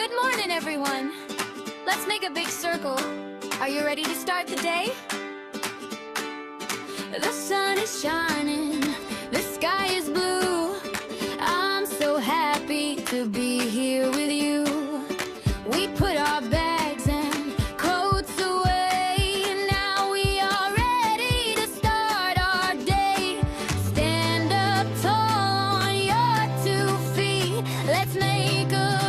Good morning, everyone. Let's make a big circle. Are you ready to start the day? The sun is shining, the sky is blue. I'm so happy to be here with you. We put our bags and coats away. Now we are ready to start our day. Stand up tall on your 2 feet. Let's make a